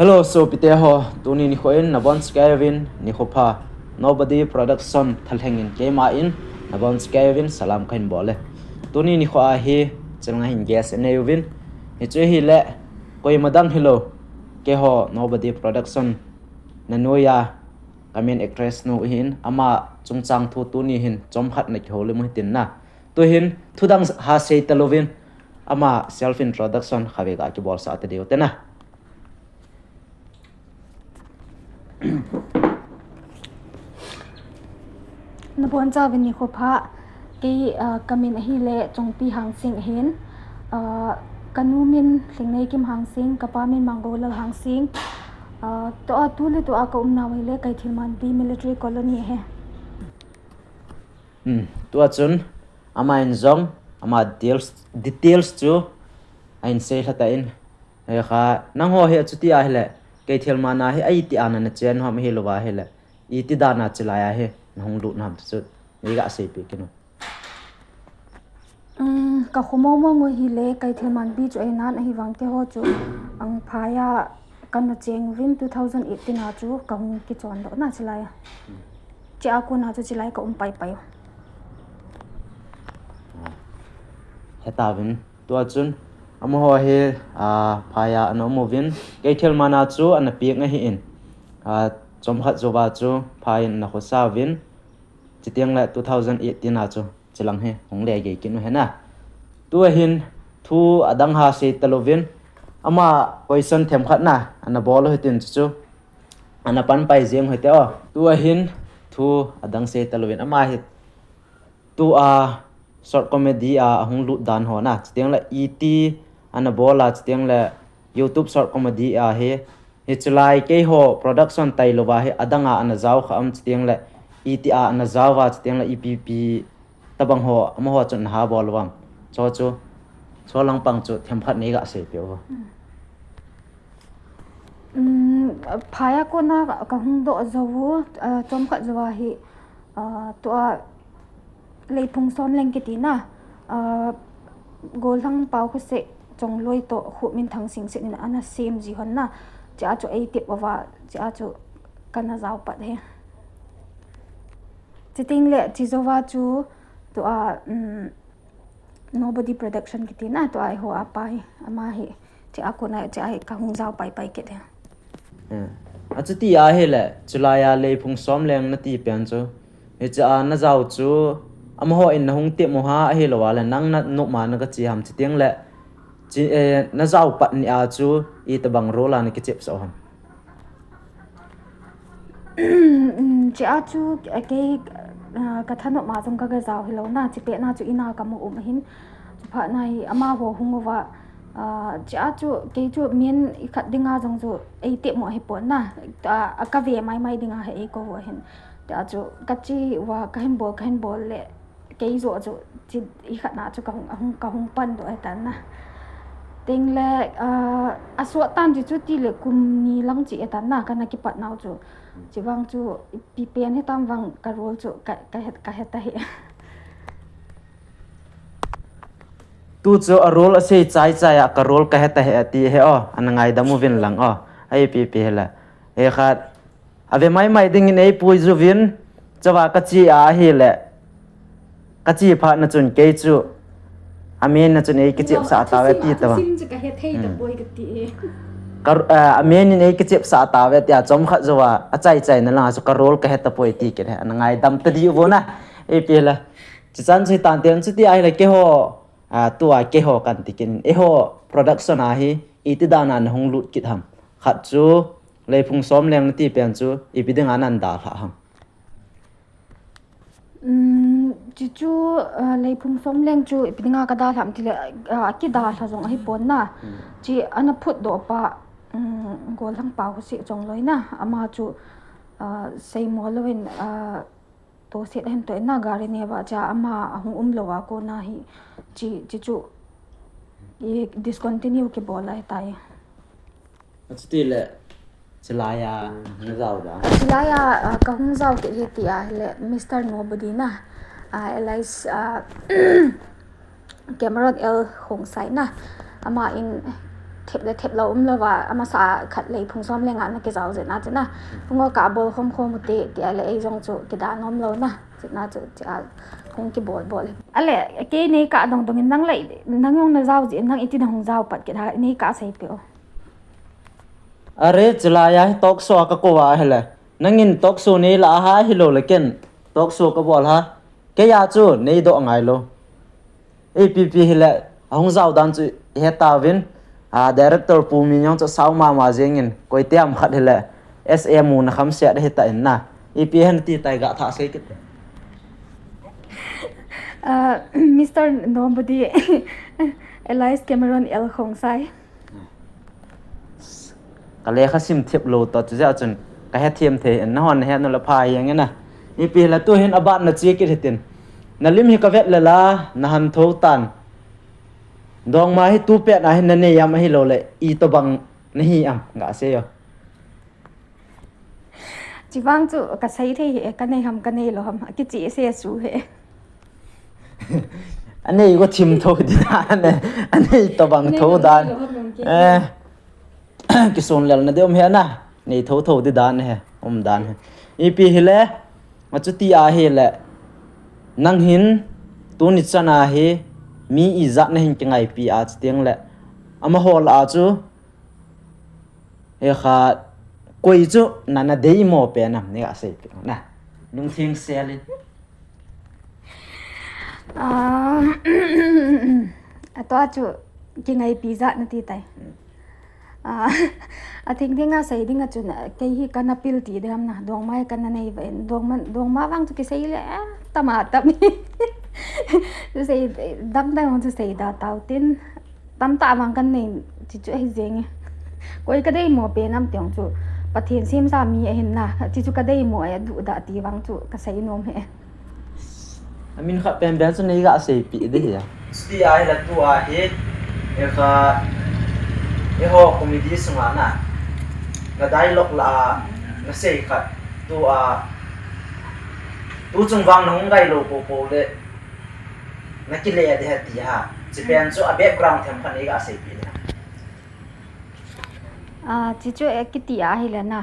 Hello, so pite ho tuni ni khoin nabon skavin ni khopa nobody production thalhengin kema in nabon skavin salam khain bole tuni ni kho a hi chenga hin gas enewin hi che hi le koi madang hello ke ho nobody production nanoya kamen actress no hin ama chungchang thu tuni hin chomkhat na khole mu tin na to hin thudang ha sei talovin ama self introduction khawe ga ki bol sa te deu te na nabon chawin ni khopa ke kamin hi le chongpi hang sing hen kanumin thingnei kim hang sing kapamin mangol hang sing to atule to aka umna wele kai thilman bi military colony he to achun ama in zong ama details chu ain se thata in he kha nang ho he chuti a hele ke thilmana he ai ti ana na chen hom he lowa hele I ti dana chilaya he nong lu nam chu ni ga se pe kino ka khomo mo hi le kai thilman bi chu ai nan hi wang te ho chu ang phaya kan cheng win 2018 na chu kang ki chon do na chilaya cha ko na chu chilai ka pai pai heta win to achun amo ho he phaya ano mo win ke thilmana chu an pi nga hi in chomkhat zowa chu phain na khosa win chitiang la 2018 na chu chilang he hongle ge kinu he na tu hin thu adang ha se talovin ama question them khat na ana bol hitin chu ana pan pai jeng hote o tu hin thu adang se talovin ama hi tu short comedy hung lu dan ho na chitiang la et ana bola chitiang la YouTube short comedy he Hichlai ke ho production tai lowa he adanga ana zaw kham chtiang la ETA ana zawa chtiang la EPP tabang ho am ho chun ha bolwam cho lang pang chu themphat nei ga se pyo phaya ko na ka hung do zawu chom kha zawa hi to leithung son leng ki ti na gol thang pau khu se chong loi to khu min thang sing se ni ana sem ji hon na cha chu ai tip wa cha chu kana zaw pat he chiting le chizowa chu to nobody production kitina to ai ho apai ama hi cha ko na cha ai ka hung zaw pai pai ke de achuti a hele chulaya le phung som leng na ti pian chu e cha na zaw chu am ho in hung te mo ha he lo wala nang na no ma na ka chi ham chiting le na zaw pat ni a chu I tabang rola ni kichep so ham cha chu ke ka thano ma jong ka ga zaw hilo na chi pe na chu ina ka mo hin pha nai ama ho hungowa cha chu ke chu mien khat dinga jong chu ei te mo he pon na ka ve mai dinga he ko ho hin ta chu ka chi wa ka hin bol le ke zo chu chi I khat na chu ka hung pan do ta na ting le aswa tan chu ti le kum ni lang chi ta na kana ki pat naw chu chi wang chu pi pen he tam wang ka rol chu ka het ta he tu chu a rol ase chai a ka rol ka het ta he ti he o anangai damu vin lang o ai pi hela e khat ave mai ding nei pui zu vin chawa ka chi a hi le ka chi pha na chun ke chu amen na chun ei ki chep sa ta we ti ta wa sim chu ka het hei ta poi ka ti amen ni ei ki chep sa ta we tia chom kha zuwa a chai na la chu ka rol ka het ta poi ti ke anangai dam ta di wo na e pi la chi chan chi tan ten chu ti ai le ke ho tua ke ho kan tikin e ho production a hi iti dana na hong lut kit ham khat chu lephung som leng ti pen chu ipiding anan da kha ham chu lephung som leng chu ipidinga ka da tham ti le ki da tha jong hi pon na chi ana phut do pa gol thang pa ho si chong loi na ama chu sei mo loin to set hen to na gari ne wa cha ama hung lowa ko na hi chi chu ye discontinue ke bola tai still chilaya zaw da chilaya ka hung zaw ke ti a le Mr. Nobody na Elias Cameron L Hong Sai na ama in thep lo lawa ama sa khat le phung som le nga na ke jaw je na chana ngo ka bol khom khom te ke ale ei jong chu ke da nom lo na chana chu cha hong ki bol ale ke nei ka dong dong nang lai nang yong na jaw je nang itin hong jaw pat ke da nei ka sai pe are chlaya tok so ka ko wa hele nangin tok so nei la ha hi lo leken tok so ka bol ha ke ya chu nei do ngai lo app hele hong jaw dan chu he ta win director pu mi nyong chu saw ma jengin koi tiam khat hele sm na kham se de ta in na ep hen ti tai ga tha sei kit Mr. Nobody Elias Cameron L Khong Sai ka le kha sim thep lo to chu ja chun ka he thiam the na hon he no la phai yang na ep la tu hen abat na chi ki hetin na lim hi ka vet la la na han tho tan dong ma hi tu pe na hin ne yam hi lo le I to bang na hi am ga se yo chi wang chu ka sai the ka nei ham ka nei lo ham ki chi se su he anei go thim tho di da ne anei to bang tho dan ki son lel na deom he na nei tho di dan he dan he ep hele ma chu ti a he le nang hin tu ni chana he mi izat na hin ngai pi a chtiang le ama hol a chu e kha koi chu nana dei mo pe nam ne a sei na nung thing selin to chu ki ngai pi za na ti tai I think dinga sai dinga chu na ke hi kana pil ti dam na dong mai kana nei ven dong ma wang chu ki sai le tama tam tu sei dam dang tu sei da tau tin tam ta wang kan nei chi chu ai jeng koi ka dei mo pe nam tiang chu pathian sim sa mi a hin na chi chu ka dei mo ya du da ti wang chu ka sai nom he amin kha pen ben chu nei ga sei pi de ya sti ai la tu a he e kha e ho comedy sunga na ga dialogue la na sei kha tu chung wang nong gai lo po le na ki le de ha ti ha chi pen chu a background them khan ei ga sei pi na chi chu ekiti a hi la na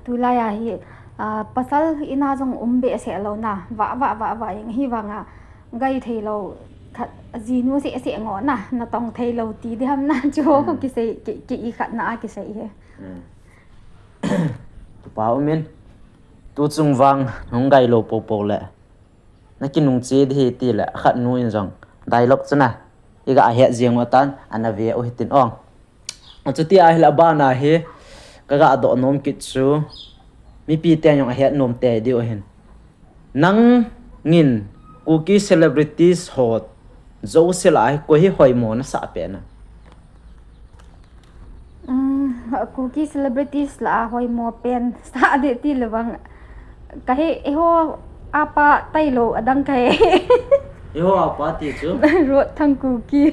tu la ya hi pasal ina jong umbe se lo na wa yang hi wanga gai thei lo khat jinu se ngo na tong thei lo ti de ham na chu ko ki se ki I khat na ki se he tu pa umen tu chung wang nong gai lo po le na ki nung che de ti le khat nu in jong dialogue chana iga a he jeng watan anave o hitin ong achuti a hila ba na he kaga do nom kit chu mi pi te yong a he nom te di o hin nang ngin cookie celebrities hot zo selai ko hi hoi mo na sa pe na cookie celebrities la hoi mo pen sa de ti lewang ka he ho apa tai lo adang kai yo apa ti chu ro thang cookie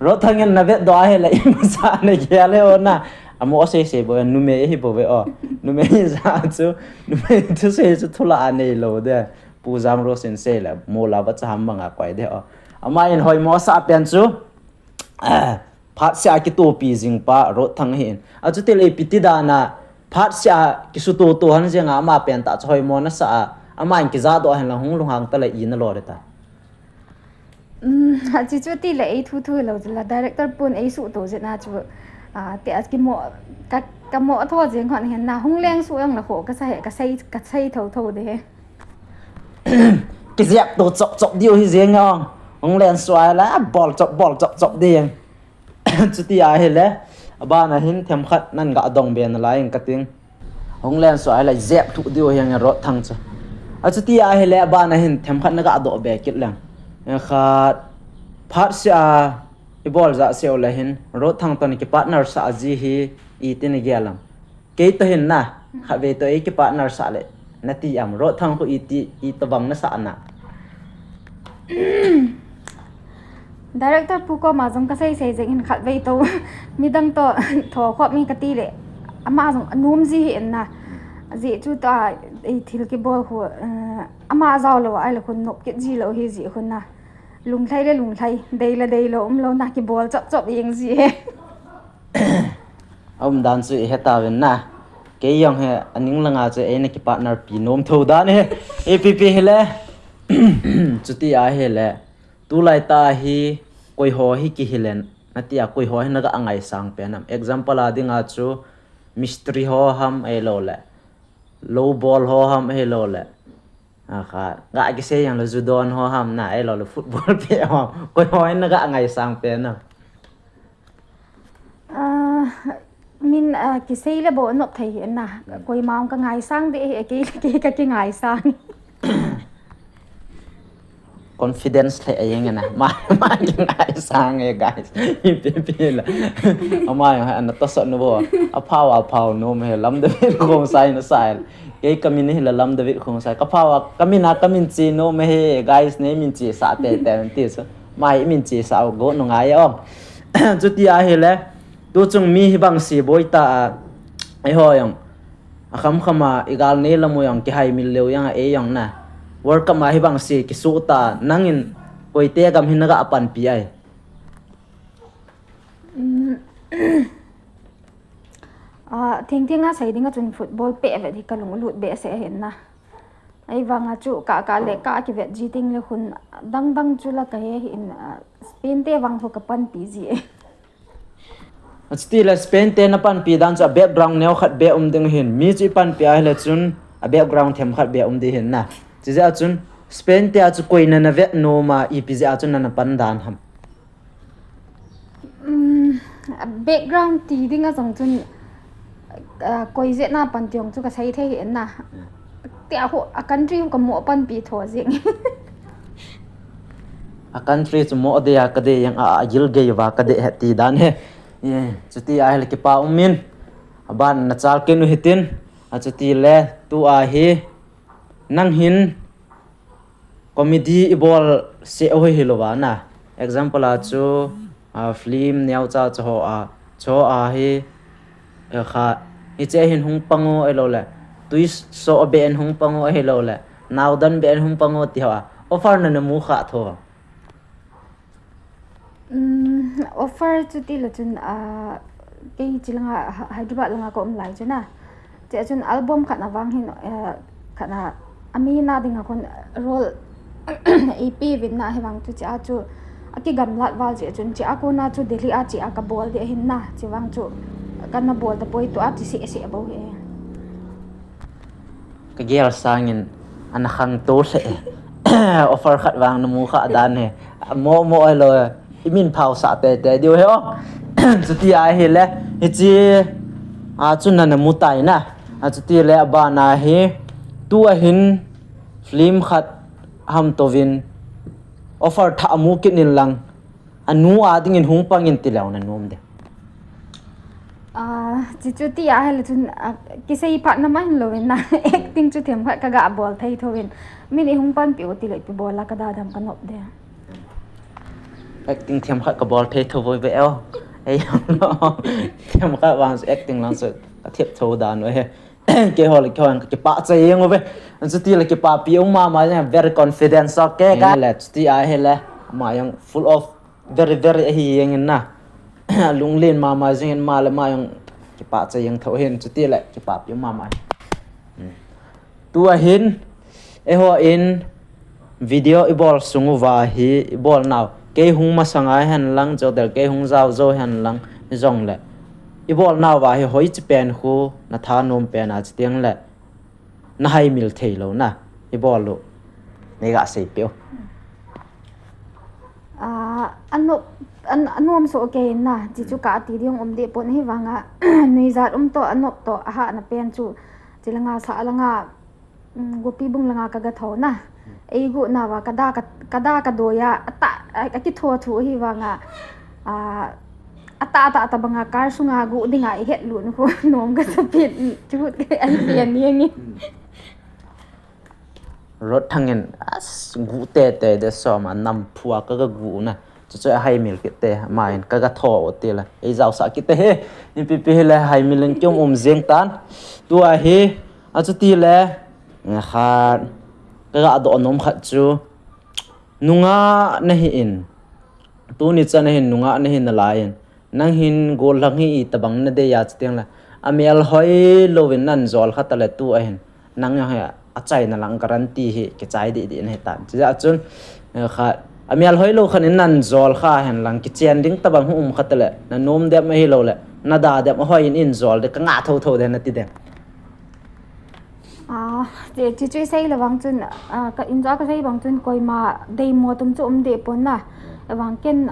ro thangin na vet do a he la I ma sa ne ge le ona amo se bo nu me hi bo ve o nu me za chu nu me tu se chu thula ane lo de pu jam ro sen se la mo la ba cha ham nga kwai de o ama in hoi mo sa pen chu phat sia ki to pi jing pa ro thang hin a chu te le piti da na phat sia ki su to han je nga ma pen ta choi mo na sa ama in ki za do han la hung lu hang ta le I na lo de ta chi chu ti le thu lo la director pun ei su to je na chu te as ki mo ka mo tho jeng khon hen na hung leng su yang la kho ka sai tho de he ki zep to chok diu hi jeng ong hung len swai la bol chok de yang chu ti a he le aba na hin them khat nan ga dong ben la ing kating hung len swai la zep thu diu yang ro thang cha a chu ti a he le aba na hin them khat na ga do be kit lang kha phat sia I bol za seo la hin ro thang ton ki partner sa ji hi I tin gelam ke to hin na kha ve to ki partner sa le na ti am ro thang ko I to bang na sa na director pu ko ma jong ka sai jeng in khat ve to mi dang to tho khop mi ka ti le ama jong anum ji hin na ji chu ta ei thil ki bol khu ama zaw lo ai la khun nop ke ji lo hi ji khun na lung thlai le lung thlai dei lo lo na ki bol chop yeng ji he dan chu heta wen na ke yong he aning langa che ene ki partner pi nom tho dan he app hele chuti a hele tu lai ta hi koi ho hi ki hilen natia koi ho na ga angai sang penam example adinga chu mystery ho ham e lo le low ball ho ham e lo le kha ga ki se yang lo judon ho ham na e lo le football pe ho koi ho na ga angai sang penam min ki sei le bo nop thai na koi maung ka ngai sang de ki ngai sang confidence le ayeng na ma ki ngai sang e guys pe la ama ya an to so no bo a phaw no me lam de khong sai na sai ke kamin hi la lam de khong sai ka phaw kamin chi no me he guys ne min chi sa te ti so mai min chi sa go no ngai om chuti a he le tu chung mi hi bang si boita ai ho yang akham khama igal ne lamu yang ki hai mil leu yang e yang na work cup ma hi bang si ki su ta nangin koite gam hin ga apan pi ai thing a sai dinga chun football pe ve di kalung lut be se hen na ai wanga chu ka le ka ki vet ji ting le khun dang chu la ka he in Spain te wang tho ka pan pi ji still Spain te na pan pi dan cha background neu khat be ding hin mi chi pan pi ai le chun a background them khat be di hin na chi ja chun Spain te a chu koina na vet no ma epj a chun na pan dan ham background ti dinga jong chun koi je na pan tiong chu ka sai the hin na ti a ho a country ka mo pan pi tho jing a country chu mo de ya ka de yang a yil ge wa ka de ti dan he ye chuti a hel ki pa umin aban na chal ke nu hitin a chuti le tu a hi nang hin comedy ibol se oi hilowa na example a chu film neu cha cho a hi kha i che hin hung pango elo le twist so ben hung pango elo le now dan ben hung pango ti ha offer na mu kha tho offer chu ti lo chun ke chilanga Hyderabad langa ko lai chuna che chun album khana wang hin khana amina dinga kon role ep win na hewang chu cha chu aki gamlat wal je chun cha ko na chu delhi a chi aka bol de hin na chiwang chu kana bol da poi to a chi se abo he ka gel sangin ana khang to se offer khat wang na mu kha dan he mo elo imin phau sa te dio he o chuti a he le hi chi a chun na mu tai na a chuti le ba na he tu a hin film khat ham tovin offer tha mu kinin lang anu ading in hung pangin tilaw na nom de chuti a hel chun kisei pa na man lo na acting chu them khat ka ga bol thai thovin min hung pan pi oti le pi bol la ka da dam ka nop de acting them khat ka bol thai thovoi ve el ei no them khat wang acting lang so ka thiep tho dan we ke hol ke hon ke pa chai yeng we an chuti le ke pa pi ma very confident so ke ga le chuti a hele ma yang full of very hi yeng na lung len ma jing ma le ma yang ki pa cha yang tho hen chu ti le ki pa pi ma tu a hin e ho in video ibol sungu wa hi ibol now ke hung ma sanga han lang jo del ke hung zau zo han lang jong le ibol now wa hi hoi chi pen khu na tha nom pen a chtiang le na hai mil thei lo na ibol lo ne ga sei pio anom so okay na chi chu ka ti diong om de pon hi wanga nei zat to anop to ha na pen chu chilanga sa langa gopi bung langa ka ga tho na ei gu na wa kada ka doya ata ki tho thu hi wanga ata banga kar sunga gu dinga I het lu nu ko nom ga sapit chu ke ai pian ni rot thangin as gu te de som nam phua ka ga gu na chu hai mil ki te main ka ga tho te la ei zau sa ki te he ni pi la hai mil kyom zeng tan tu a he chu ti le kha ka ado nom khat chu nunga na hi in tu ni chan hin nunga na hin la in nang hin gol lang hi tabang na de ya chtiang la amial hoi lovin nan zol khat le tu a hin nang ya a chai na lang guarantee hi ke chai di di ne tan ja chun kha amial hoi lo khan nan zol kha hen lang ki chen ding tabang hum khat le na nom de ma hi lo le na da de ma hoi in zol de ka nga tho de na ti de chị chơi xây là vàng chân cái in ra cái xây vàng chân coi mà đầy mùa tôm trộm để bốn na vàng ken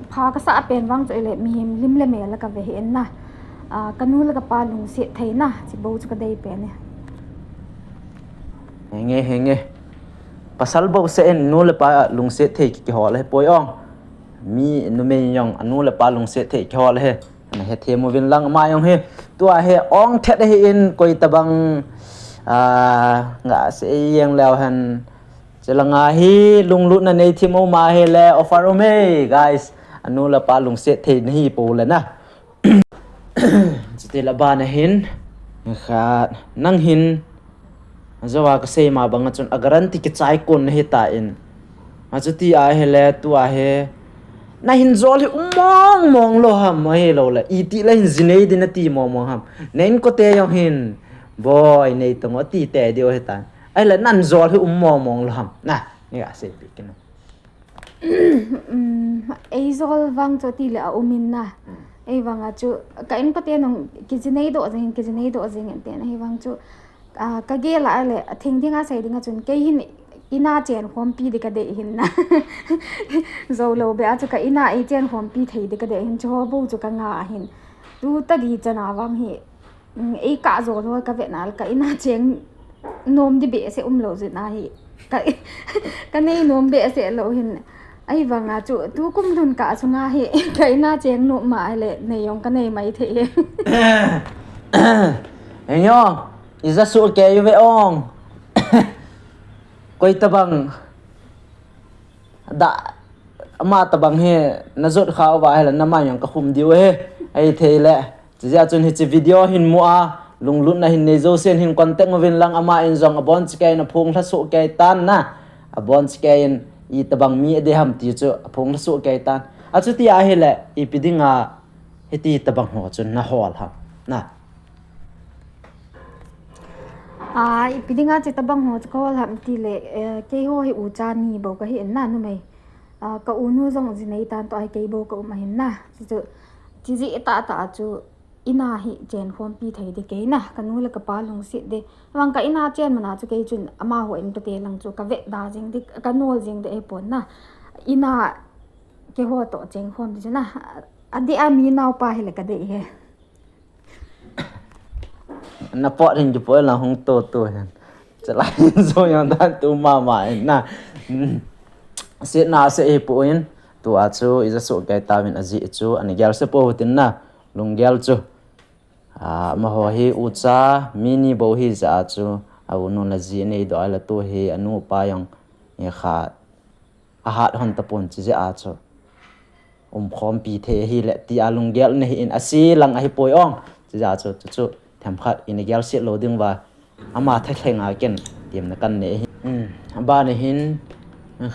phá cái xã bên vàng chơi lại mìm lim lem là cái về hiện na cái nu là cái pa lùng xịt thấy na chỉ bầu cho cái đầy bên này nghe pasal bầu sẽ nu là pa lùng xịt thấy cái họ là bồi ong mi nu me yong anu là pa lùng xịt thấy cái họ là he he thêm một viên lăng mai yong he tua he ong thét he in coi tabang nga se yang leo han chelanga hi lunglut na nei thimo ma he le offer me guys anu la pa lung se the hi po la na chite la ba na hin kha nang hin zawa ka se ma bang chun agaranti ki chai kon he ta in achuti a he le tu a he na hin zol hi mong lo ham ma he lo la iti la hin zinei din ti mong ham nen ko te yong hin boy nei tong ati te dio hetan ai la nan zol hi mong lam na ni ga se pi kin ai zol wang cho ti la umin na ai wang a chu ka in pate nong kijinei do jing en ten ai wang chu ka ge la le thing a sai dinga chun ke hin ina chen khom pi de ka de hin na zo lo be a chu ka ina ai chen khom pi thei de ka de hin cho bo chu ka nga hin tu ta di chana wang hi ei ka zo lo ka ve nal ka ina cheng nom di be se lo zit na hi ka nei nom be se lo hin ai wanga chu tu kum dun ka chunga hi ka ina cheng no ma le nei yong ka nei mai the enyo iza su ke yu ve ong koi tabang da ama tabang he na zot khaw wa hela na ma yong ka khum diu he ai the le ja chun hi chi video hin mu a lunglut na hin nei zo sen hin contact mo vin lang ama in zong abon chike na phung thla su ke tan na abon chike in i tabang mi de ham ti chu phung thla su ke tan a chu ti a he le i pidinga he ti tabang ho chun na hol ha na i pidinga che tabang ho ko lam ti le ke ho hi u cha ni bo ka hi na nu mai ka u nu zong ji nei tan to ai ke bo ka ma hin na chu ji ta chu ina hi chen khom pi thei de ke na kanu la ka pa lung si de wang ka ina chen mana chu ke chun ama ho in te lang chu ka ve da jing de ka nol jing de e pon na ina ke ho to cheng khom ji na adi a mi naw pa hi la ka de he na po rin ju po la hong to han chalai zo yang dan tu ma na se na se e po in tu a chu iza so kai ta min aji chu ani gyal se po tin na lung gyal chu ma ho hi ucha mini bo hi za chu au no la ji nei do ala to hi anu pa yang e kha a hat hon ta pon chi a chu khom pi the hi le ti alung gyal ne in asi lang a hi poi ong chi za chu tham khat in gyal se lo ding wa ama tha thenga ken tim na kan ne ba ne hin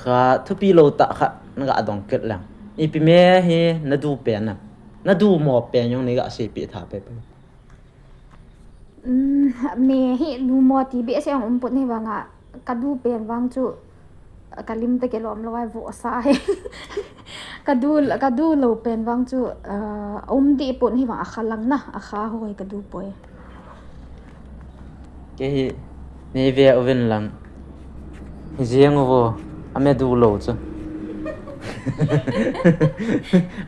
kha thupi lo ta kha na ga dong ket lang i pi me hi na du pe na du mo pe yong ne ga se pi tha pe me hi du mo ti be se ong put ni wanga ka du pen wang chu ka lim te ke lom loi vo sa he ka du lo pen wang chu di put hi wa khalang na a kha hoi ka du poi ke hi ne ve oven lang jiang wo ame du lo chu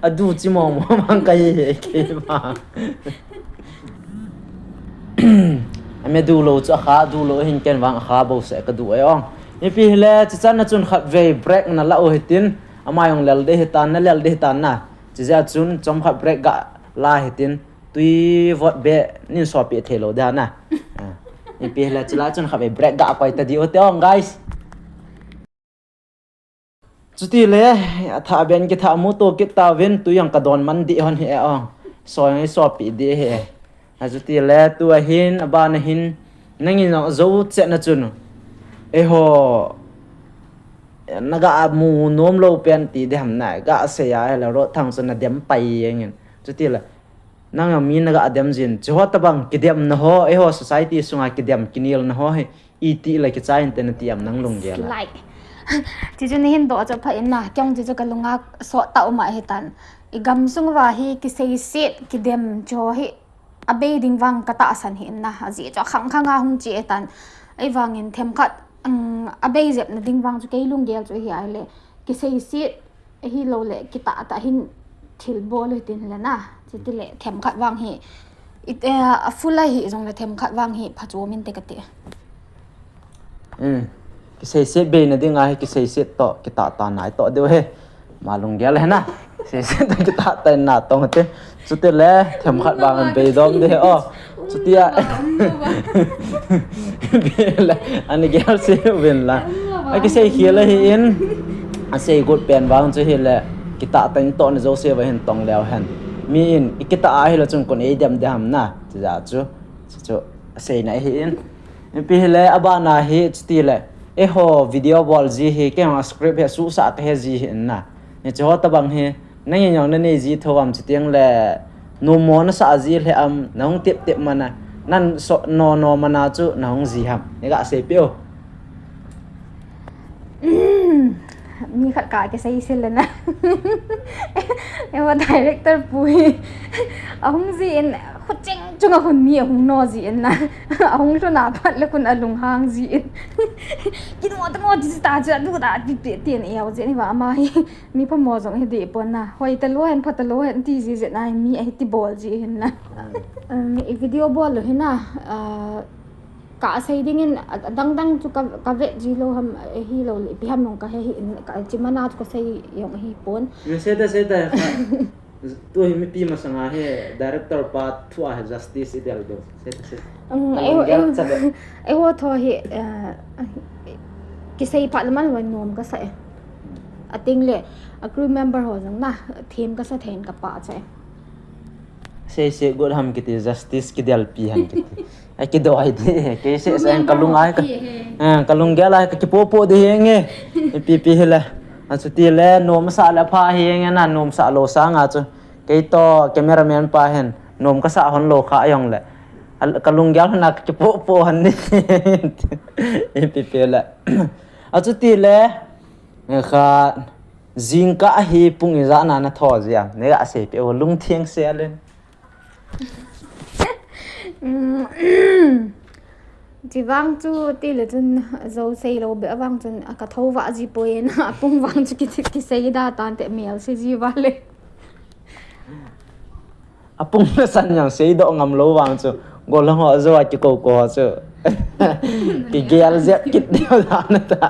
adu chi mo mang kai he ke ma ame du lo chu kha du lo hin ken wang kha bo se ka du ai ong ni pi le chi chan na chun khat ve break na la o hitin ama yong lel de hitan na lel de hitan na chi ja chun chom khat break ga la hitin tui vot be nin so pi thelo da na ni pi le chi la chun khat ve break ga pai ta di o te ong guys chuti le tha ben ki tha mu to ki ta ven tu yang ka don man di hon he ong so pi di he ajuti le tu hin aba na hin nangin no zo che na chun e ho naga mu nom lo pen ti de ham na ga se ya la ro thang sun na dem pai yen chu ti la nang mi naga adem jin chu hot bang kidem na ho e ho society sunga kidem kinil na ho he e ti la ki chain ten ti am nang lung ge la like ti chu ni hin do cha pha in na kyong ji chu ka lunga so ta ma he tan igam sung wa hi ki sei sit kidem cho hi abe ding wang ka ta san hi na aji cho khang khang a hung chi etan ai wang in them khat abe zep na ding wang chu ke lung gel chu hi ai le ki sei sit hi lo le ki ta hin thil bol le tin la na chi ti le them khat wang hi it a fulai hi jong le them khat wang hi pha chu min te ka te ki sei sit be na ding a ki sei sit to ki ta nai to de he ma lung gel he na sei sit ki ta na tong te chu te le them khat wang an be dom de o chu ti a be la an gel se wen la a ki sei khia la hi in a sei gut pen wang chu hi le ki ta ten to na zo se wa hen tong leo han mi in ikita a hi la chung kon e dem dam na ja chu sei na hi in pi le aba na hi ti le e ho video ball ji hi ke ha script he su sa te ji hin na ne cho ta bang he na yin yang na ne ji thowam chi tiang le no mo na sa ji le am nong tep mana nan so no mana chu nong ji ham ne ga se pio mi khat ka ke sei sil na e wa director pui ahung ji in khuching chunga hun mi ahung no ji in na ahung so na phat le kun alung hang ji in kin mo ji ta ja du da ti ti ne ya je ni wa ma hi mi pha mo jong he de pon na hoi ta lo hen phat ta lo hen ti ji je na mi ai ti bol ji hin na mi video bol lo hin na ka sei ding in dang chu ka ve ji lo ham hi lo le pi ham nong ka he ka chi mana chu ka sei yong hi pon se ta tu hi mi pi ma sanga he director pa thua he justice ideal do se ho tho hi ki sei pa man wan nom ka sai ating le a crew member ho jang na theme ka sa then ka pa chai se good ham kiti justice ki dal pi han kiti ai ki do ai de ke se sang kalung ai ka kalung gela ka popo de henge pi hela asu ti le nom sa la pha henge na nom sa lo sa nga chu ke to cameraman pa hen nom ka sa hon lo kha ayong le kalung gel na ki popo han ni pi la asu ti le kha zingka hi pung iza na tho zia ne ga se pe lung thieng se len ji wang chu ti le chun zo sei lo be wang chun ka tho wa ji poen apung wang chu ki sei da tan te mel se ji wa le apung na san yang sei do ngam lo wang chu go lo ho zo ki ko chu ki gel zep kit dio da na ta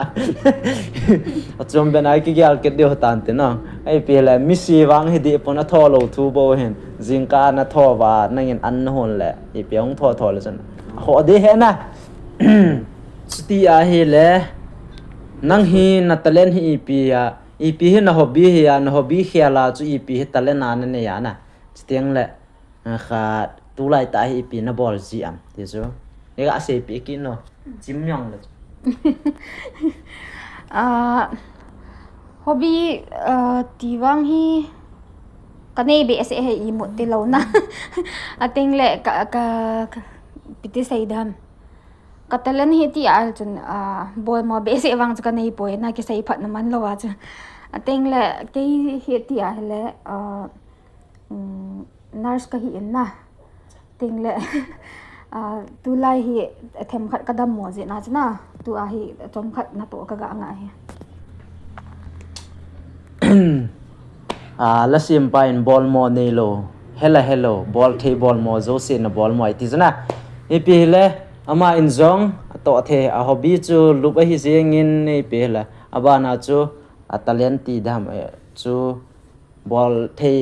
achom ben ai ki gel kit dio tan te na ai pe la mi si wang hi di pon a tho lo thu bo hen jingka na tho wa nangin an hon le i peong tho le chan ho de he na sti a hi le nang hi na talent hi pi hi na hobby hi na hobby khiala chu pi hi talent na ne ya na stiang le kha tu lai ta hi pi na ball ji am ti chu ne ga se pi ki no chim yong le hobby ti wang hi ka nei be se he i mo ti lo na ating le ka piti sai dam ka talent hi ti al chun bol mo be se wang chu ka nei poi na ki sai phat na man lo wa chu ating le ke hi ti a le nurse ka hi in na ting le tu lai hi them khat ka dam mo je na chna tu a hi chom khat na to ka ga nga hi la sim pa in ball mo nei lo hello ball the ball mo zo se na ball mo ti jana e pi le ama in zong to the a hobby chu lup a hi jeng in nei pe la aba na chu a talent ti dam chu ball the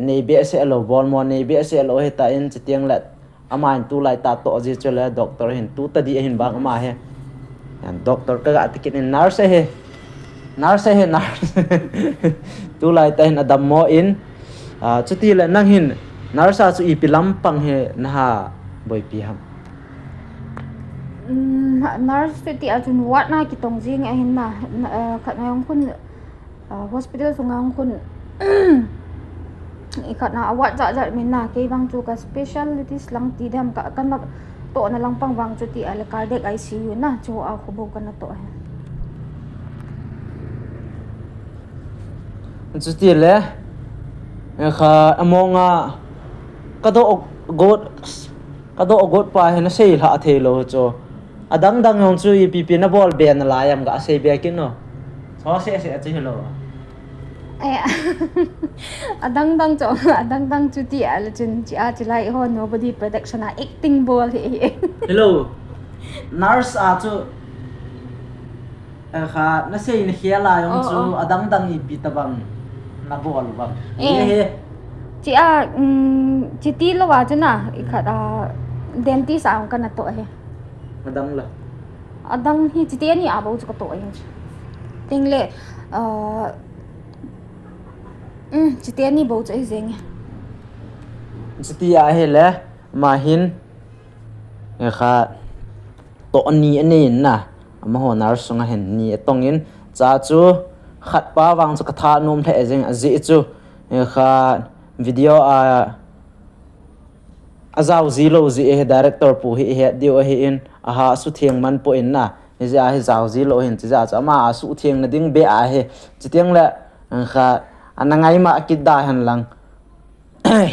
nei be se lo ball mo nei be se lo he ta in chitiang la ama in tu lai ta to ji chu la doctor hin tu ta di hin bang ama he and doctor ka ga tikin in nurse he tu lai ta hin adam mo in chuti la nang hin nurse chu i pilam pang he na ha boi pi ham nurse ti ajun wat na ki tong jing a hin na khat na yong kun hospital sunga yong kun khat na awat ja min na ke bang chu ka specialties lang ti dam ka kan na to na lang pang bang chu ti al cardiac ICU na chu a khubo kan na to chu ti le kha amonga kado god pa hena sei la thelo cho adang yong chu ipp na bol ben la yam ga sei be kin no so se chi hello ai adang chu ti al chun chi a chi lai ho nobody production acting ball he hello nurse a chu kha na sei na khia la yong chu adang ipp ta bang na bol bang chị chị tí lo wa chu na ikhat dentist ang kana to he adang hi chị tí ni abo chu ka to he ting le chị tí ni bo chu zeng chị tí a he le ma hin kha to ani na ama ho nar sunga hen ni tongin cha chu khat pa wang chu ka tha nom the zeng azi chu kha video azau zilo zi he director pu hi he dio hi in aha su thieng man po in na hi za hi zau zilo hin cha cha ma su thieng na ding be a he chitiang la kha anangai ma akida han lang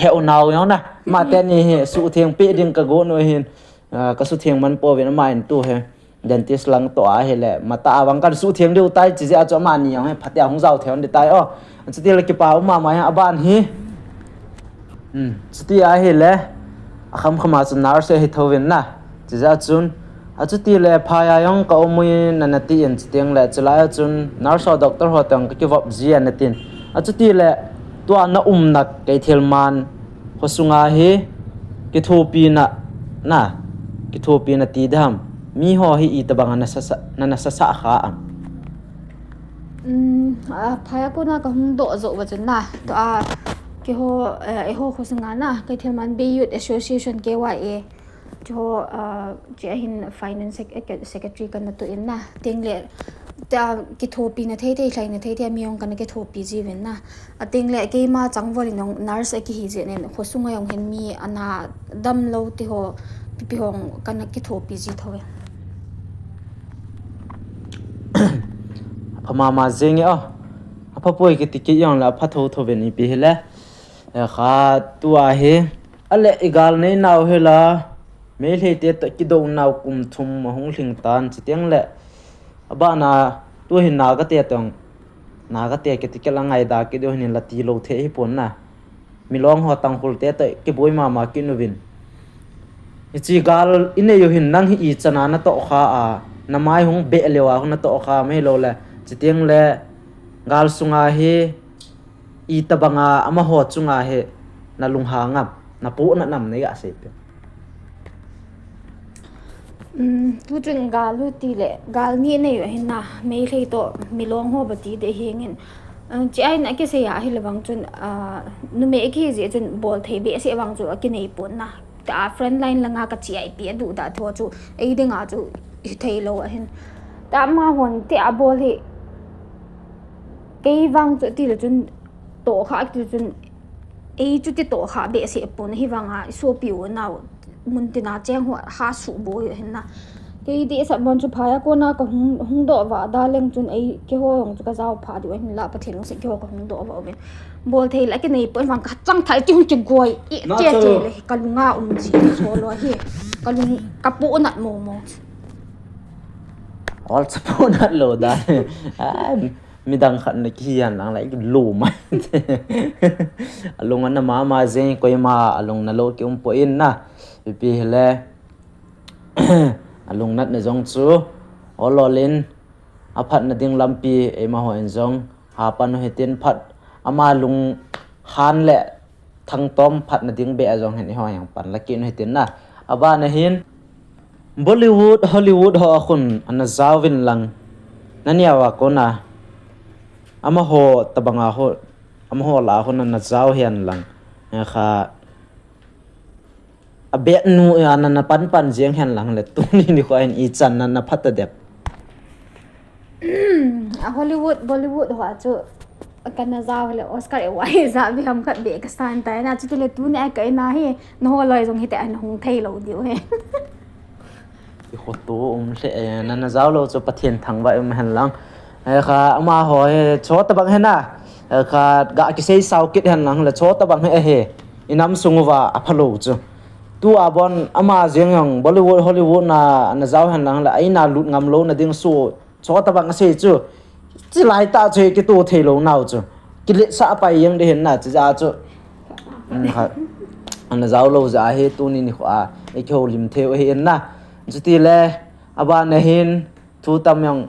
he unaw yo na ma te ni he su thieng pe ding ka go no hin ka su thieng man po ve na ma in tu he dentist lang to a he le mata awang kan su thieng deu tai chi ja cha ma ni yang he phatya hung zau theon de tai o chiti la ki pa ma ya aban hi chiti a he le akham khama chu nurse he thovin na chi ja chun a chuti le phaya yong ka omui nanati en chitiang le chula chun nurse doctor ho tang ki vop ji anatin a chuti le to na nak ke thelman hosunga he ki thopi na ki thopi na ti dham mi ho hi I tabang na sa kha am phaya ko na ka hung do zo wa chun na to ki ho hosunga na ke thelman be youth association KYA jo je hin finance secretary kan to in na ting le ta ki thopi na thei thlai na thei mi yong kan ke thopi ji ven na ating le ke ma changwali nong nurse ki hi je ne hosunga yong hen mi ana dam lo ti ho pi hong kan ke thopi ji thowe mama zengi apa poi ke tikit yang la phatho thoven I pi hele kha tua he ale igal nei naw hela me le te to ki do naw kum thum ma hung hling tan chitiang le aba na tu hin na ga te tong na ga te ke tikela ngai da ki do hin la ti lo the hi pon na mi long ho tang hul te to ki boi mama ki nu vin ichi gal ine yo hin nang hi I chana na to kha na mai hung be lewa na to kha me lo la chitiang le gal sunga he I tabanga ama ho chunga he na lungha ngam na pu na nam nei ga se pe tu chung gal lu ti le gal ni nei hin na me le to mi long ho ba ti de hengin chi ai na ke se ya hi lawang chun nu me ki je chun bol thei be se wang chu ki nei pon na ta friend line langa ka chi ai pi du da tho chu ei de nga chu thei lo hin ta ma hon ti a bol hi ke wang chu ti le chun to kha ti chun ei chu ti to kha be se pon hi wanga so pi wo na mun ti na cheng ho ha su bo hin na ke di sa bon chu phaya ko na ka hung do wa da leng chun ei ke ho hong chu ka zaw pha di hin la pa thelong se ke ho ka hung do wa ben bol thei la ke nei pon wang ka chang thai ti hung chi goi che le ka lunga ji so lo hi ka lung ka pu na mo all support lo da mi dang khat na ki yan lang lai lu mai along na ma zen koi ma along na lo ki po in na pi hele along nat na jong chu ololin aphat na ding lampi e ma ho en jong ha pan he tin phat ama lung khan le thang tom phat na ding be a jong hen ho yang pan la ki no he tin na aba na hin Bollywood Hollywood ho akhun ana zawin lang nania wa kona ama ho tabanga ho ama ho la ho na zaw hian lang kha a be nu anana pan jeng hen lang le tu ni ko en I chan nan na phat dep Bollywood wa chu kana zaw le Oscar e wai za bi ham khat be ka san tai na chu le tu ne ka na hi no loi jong hi te an hung thei lo diu he I kho tu se nan na zaw lo chu pathian thang ba hen lang kha ama ho he cho ta bang he na kha ga ki sei saw kit hen lang le cho ta bang he inam sungwa aphalo chu tu abon ama jeng yang Bollywood Hollywood na zaw hen lang la ai na lut ngam lo na ding su cho ta bang se chu chi lai ta che ki tu thei lo nau chu ki le sa pai yang de hen na cha ja chu kha an zaw lo za he tu ni ni kha e kho lim theu he na chu ti le aba na hin thu tam yang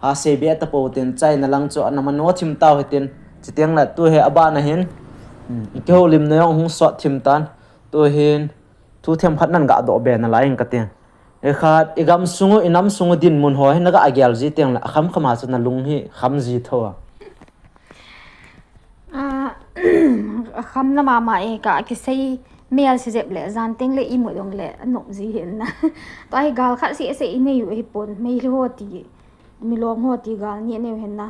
ha se be ta po tin chai na lang chu an ma no thim taw he tin chi tiang la tu he aba na hin I kho lim na yong hung so thim tan tu hin thu them khat nan ga do be na lai ka tiang e khat igam sungu inam sungu din mun ho he na ga agyal ji tiang la kham khama chu na lung hi kham ji thowa kham na ma e ka ki sei mel se jep le zan teng le I mo dong le no ji hen na tai gal khat si se I ne yu hi pon me ho ti mi long ho ti gal ni ne hen na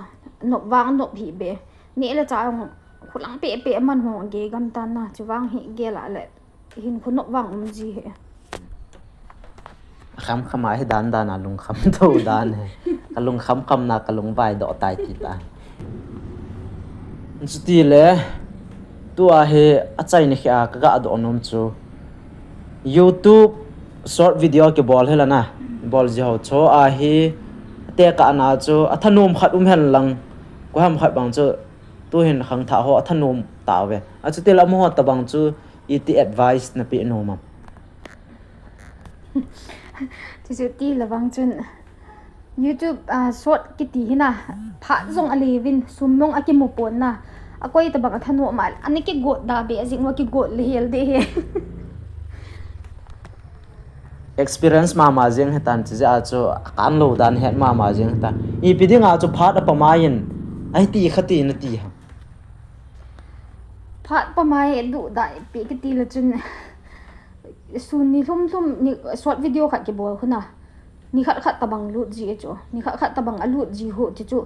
no wang no hi be ni le cha ong khulang pe man ho ge gam tan na chu wang hi ge la le hin khu no wang ji he kham khama he dan dan alung kham tho dan he kalung kham na kalung bai do tai ti ta chuti le tu a he achai ni kha ka ga do nom chu YouTube short video ke bol hela na bol ji ho cho a he te ka na chu athanom khat hen lang ko ham khat bang chu tu hin khang tha ho athanom ta we a chu te la mo ta bang chu iti advice na pi no ma chu ti la bang chun YouTube short ki ti hina pha zong alevin sumnong akimu pon na akoi ta bang athano mal ani ki go da be azing wa ki go le hel de he experience ma jeng hetan chi ja chu kan lo dan het ma jeng ta I piding a chu phat apa main ai ti khati na ti ha phat pa mai du dai pi ki ti la chun sun ni thum ni short video khat ki bol khuna ni khat tabang lut ji chu ni khat tabang alut ji ho chi chu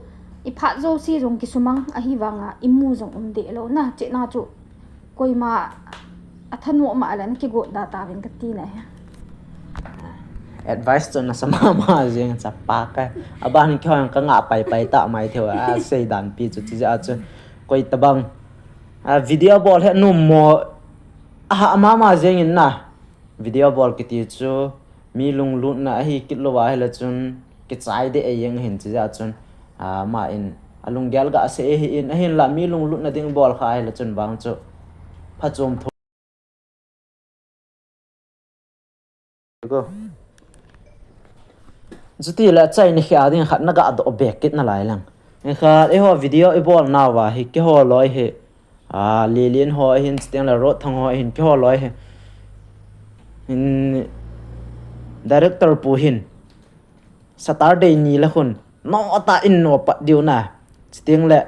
I phat zo si rong ki sumang a hi wanga imu jong de lo na che na chu koi ma athanu ma ala ki go da ta ven ka ti na advice to na sama ma jeng cha pa ka aban khang ka nga pai ta mai theo a sei dan pi chu chi ja chu koi tabang video ball he no mo ma jeng in na video ball ki ti chu mi lung lut na hi kit lo wa hela chun ki chai de e yeng hin chi ja chun ma in alung gyal ga se hi in hin la mi lung lut na ding ball kha hela chun bang chu pha chom tho go chuti la chai ni khia ding khat na ga do back kit na lai lang e kha e ho video e ball na wa hi ke ho loi he lilin ho hin steng la rot thang ho hin ke ho loi he in director pu hin Saturday ni la khun no ta in no pa diu na steng le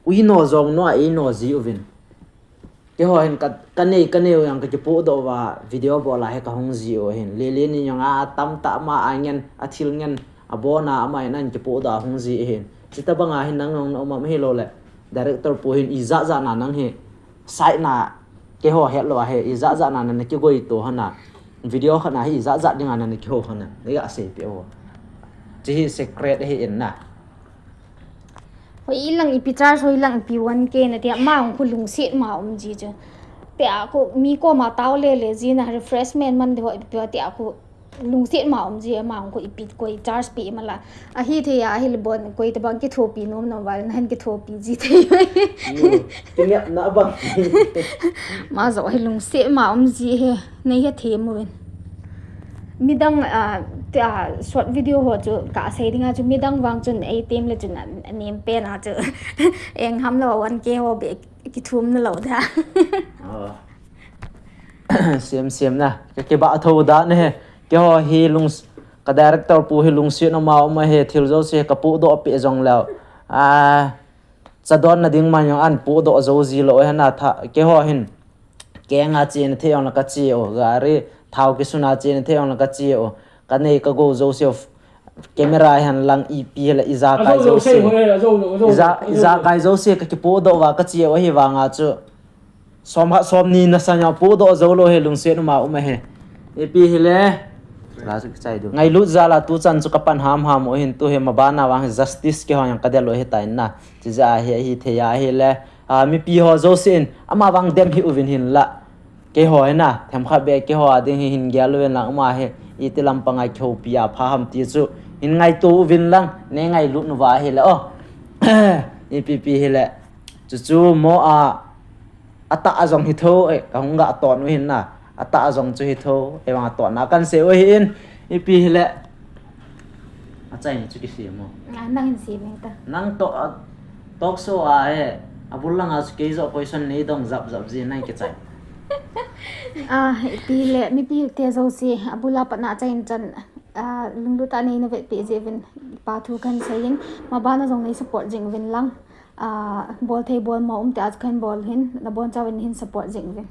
ui no zong no ai no ji uvin ke ho hin ka nei yang ka pu do wa video bola he ka hong ji o hin lilin ni yang a tam ta ma angen athil ngen abona amai nan ke pu da hong ji hin chita banga hin nang no ma he lo le director pu hin iza za na nang he sai na ke ho he lo he iza za na na ke goi to hana video khana hi za ding ana ni kho khana ne ga se pe o chi secret he in na hoi ilang ipicharge hoi lang p1k na ti ma ong khulung set ma ji je pe a ko mi ko ma taw le ji na refreshment man de hoi pe ti a ko lung set ma ji ma ong ko ipit ko charge pe mala a hi the ya hi bon ko ta bang ki thopi nom no wal nan ki thopi ji the ti ne na bang ma zo hi lung set ma ji he nei he the mo midang short video ho chu ka sei dinga chu midang wang chun ai tem le chun nem pe na chu eng ham lo 1k ho be ki thum na lo da sem na ke ba tho da ne ke ho hi lung ka director pu hi lung si na ma he thil zo se ka pu do pe jong lao chadon na ding ma yang an pu do zo ji lo he na tha ke ho hin ke nga chen the yong na ka chi o ga re thau ke suna chen theong la ka chi o ka nei ka go Joseph camera han lang EP la iza kai Joseph iza kai Joseph ka ki po do wa ka chi o hi wa nga chu som ni na sa nya po do zo lo he lung se nu ma um he EP hi le la su chai do ngai lu za la tu chan chu ka pan ham o hin tu he ma ba na wang justice ke ho yang ka de lo he tai na chi za he hi the ya he le mi pi ho Joseph ama wang dem hi uvin hin la ke ho na them kha be ke ho ading hin gyal wen lang ma he itilam pangai khau pia pha ham ti chu in ngai tu win lang ne ngai lu nu wa he la o EPP he la chu mo ata azong hi tho e ka hunga ton wi hin na ata azong chu hi tho e wa ton na kan se o hin EP he la a chai ni chu ki si mo nang hin si ne ta nang to talk show he abullang as ke zo question nei dong zap ji nai ke chai pi le mi pi te zo si abula pa na chain chan lunglu ta nei na ve pe je vin pa thu kan sayin ma ba na jong nei support jing vin lang bol thei bol ma ta kan bol hin na bon cha vin hin support jing vin